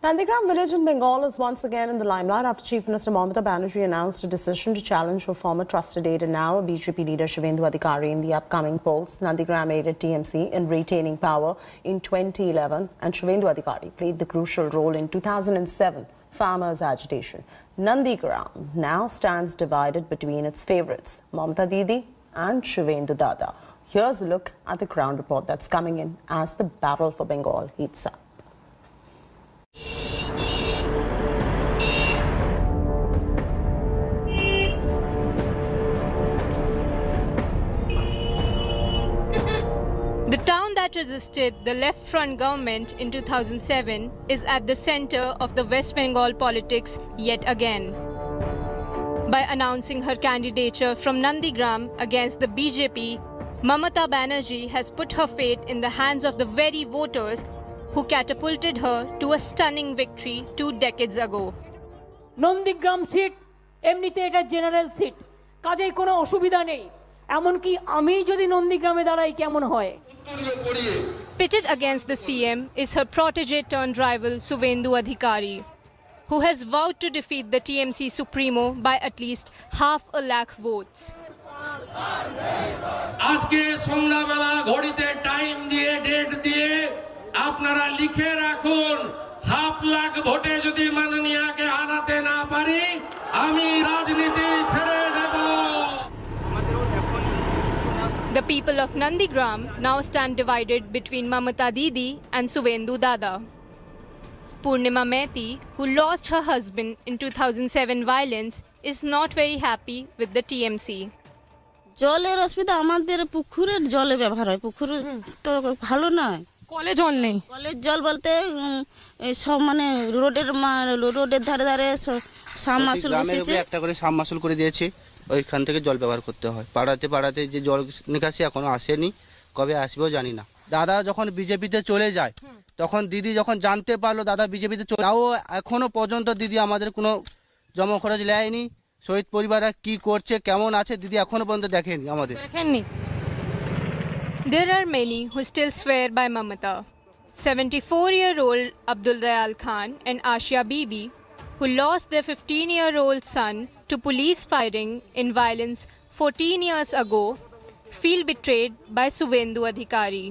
Nandigram village in Bengal is once again in the limelight after Chief Minister Mamata Banerjee announced a decision to challenge her former trusted aide and now BJP leader Suvendu Adhikari in the upcoming polls. Nandigram aided TMC in retaining power in 2011 and Suvendu Adhikari played the crucial role in 2007 farmers' agitation. Nandigram now stands divided between its favourites, Mamata Didi and Suvendu Dada. Here's a look at the ground report that's coming in as the battle for Bengal heats up. The town that resisted the left front government in 2007 is at the center of the West Bengal politics yet again. By announcing her candidature from Nandigram against the BJP, Mamata Banerjee has put her fate in the hands of the very voters who catapulted her to a stunning victory 2 decades ago. Nandigram seat, এমনিতে এটা general seat, কাজেই কোনো অসুবিধা নেই। এমনকি আমি যদি নন্দীগ্রামে দাঁড়াই কেমন হয়? Pitted against the CM is her protege turned rival Suvendu Adhikari, who has vowed to defeat the TMC Supremo by at least 500,000 votes. আজকে সন্ধ্যাবেলা ঘড়িতে টাইম দিয়ে ডেট দিয়ে আপনারা লিখে রাখুন 500,000 ভোটে যদি মাননীয়াকে হারাতে না পারি আমি রাজনীতি ছেড়ে দেব। The people of Nandigram now stand divided between Mamata Didi and Suvendu Dada. Purnima Mehti, who lost her husband in 2007 violence, is not very happy with the TMC. জলের অসুবিধা আমাদের পুকুরের জলে ব্যবহার হয়, পুকুর তো ভালো নয়। কলে জল নেই, কলের জল বলতে সব মানে রোডের ধারে ধারে সাবমার্সিবল বসিয়েছে, একটা করে সাবমার্সিবল করে দিয়েছে, ওইখান থেকে জল ব্যবহার করতে হয়। পাড়াতে পাড়াতে যে জল নিকাশি এখনো আসেনি, কবে আসবেও জানি না। দাদা যখন বিজেপিতে চলে যায় তখন দিদি যখন জানতে পারলো দাদা বিজেপিতে চলে, তাও এখনো পর্যন্ত দিদি আমাদের কোনো জমা খরচ নেয়নি। শহীদ পরিবাররা কি করছে কেমন আছে দিদি এখনো পর্যন্ত দেখেনি আমাদের। There are many who still swear by Mamata. 74-year-old Abdul Dayal Khan and Ashia Bibi, who lost their 15-year-old son to police firing in violence 14 years ago, feel betrayed by Suvendu Adhikari.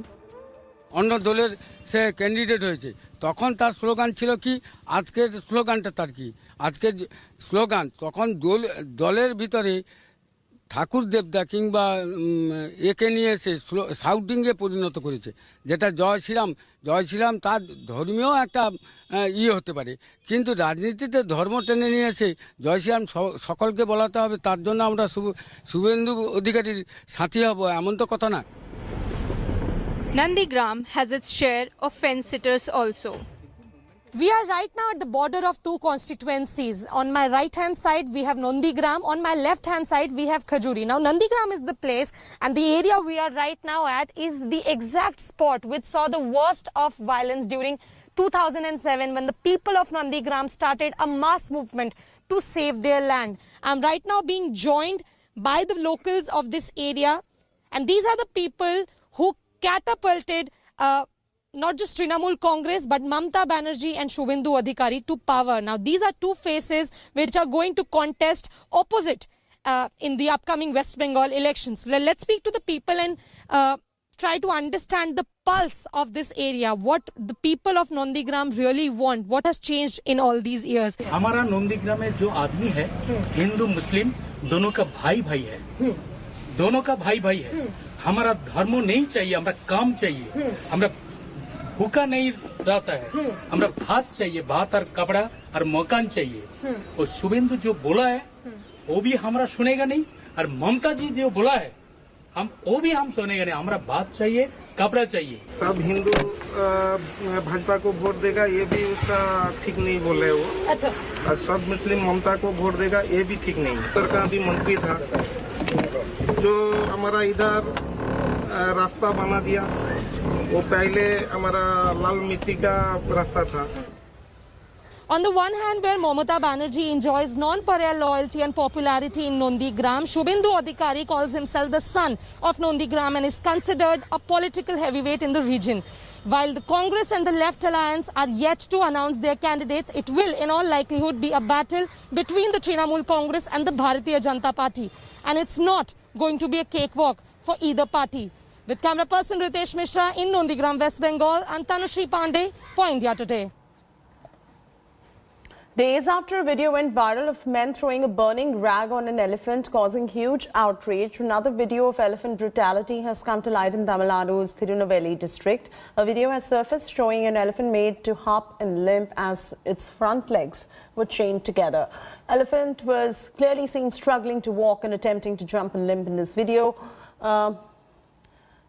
অন্য দলের সে candidate হয়েছে, তখন তার slogan ছিল কি, আজকের স্লোগানটা তার কি, আজকের স্লোগান তখন দলের ভিতরে ঠাকুর দেবদা কিংবা একে নিয়ে এসে শাউটিংয়ে পরিণত করেছে, যেটা জয় শ্রীরাম তার ধর্মীয় একটা হতে পারে, কিন্তু রাজনীতিতে ধর্ম টেনে নিয়ে এসে জয় শ্রীরাম সকলকে বলাতে হবে, তার জন্য আমরা শুভেন্দু অধিকারীর সাথী হব, এমন তো কথা না। Nandigram has its share of fence-sitters also. We are right now at the border of 2 constituencies. On my right hand side we have Nandigram, on my left hand side we have Khajuri. Now Nandigram is the place, and the area we are right now at is the exact spot which saw the worst of violence during 2007 when the people of Nandigram started a mass movement to save their land. I'm right now being joined by the locals of this area, and these are the people who catapulted not just Trinamool Congress but Mamata Banerjee and Suvendu Adhikari to power. Now these are 2 faces which are going to contest opposite in the upcoming West Bengal elections. Let's speak to the people and try to understand the pulse of this area, what the people of Nandigram really want, what has changed in all these years. हमारा नंदीग्राम में जो आदमी है हिंदू मुस्लिम दोनों का भाई है, दोनों का भाई है। हमारा धर्म नहीं चाहिए, हमारा काम चाहिए, हमारा भूखा नहीं रहता है, हमारा भात चाहिए, भात और कपड़ा और मकान चाहिए। और शुभेंदु जो बोला है वो भी हमारा सुनेगा नहीं, और ममता जी जो बोला है वो भी हम सुनेगा नहीं। हमारा भात चाहिए, कपड़ा चाहिए। सब हिंदू भाजपा को वोट देगा ये भी उसका ठीक नहीं बोले वो। अच्छा। और सब मुस्लिम ममता को वोट देगा ये भी ठीक नहीं। उधर का भी मंत्री था जो हमारा इधर रास्ता बना दिया, वो पहले हमारा लाल मिट्टी का रास्ता था। On the one hand, where Mamata Banerjee enjoys non-pariah loyalty and popularity in Nandigram, Suvendu Adhikari calls himself the son of Nandigram and is considered a political heavyweight in the region. While the Congress and the Left Alliance are yet to announce their candidates, it will in all likelihood be a battle between the Trinamool Congress and the Bharatiya Janata Party. And it's not going to be a cakewalk for either party. With camera person Ritesh Mishra in Nondigram, West Bengal, and Tanushri Pandey for India Today. Days after a video went viral of men throwing a burning rag on an elephant, causing huge outrage, another video of elephant brutality has come to light in Tamil Nadu's Tirunelveli district. A video has surfaced showing an elephant made to hop and limp as its front legs were chained together. Elephant was clearly seen struggling to walk and attempting to jump and limp in this video.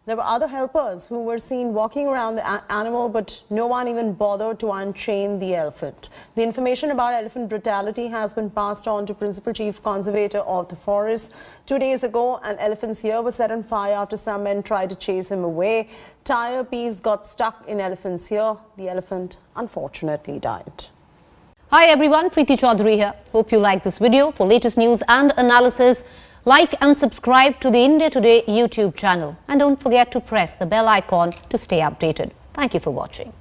There were other helpers who were seen walking around the animal, but no one even bothered to unchain the elephant. The information about elephant brutality has been passed on to Principal Chief Conservator of the forest. 2 days ago, an elephant's ear was set on fire after some men tried to chase him away. Tire piece got stuck in elephant's ear. The elephant unfortunately died. Hi everyone, Preeti Chaudhary here. Hope you like this video. For latest news and analysis, like and subscribe to the India Today YouTube channel. And don't forget to press the bell icon to stay updated. Thank you for watching.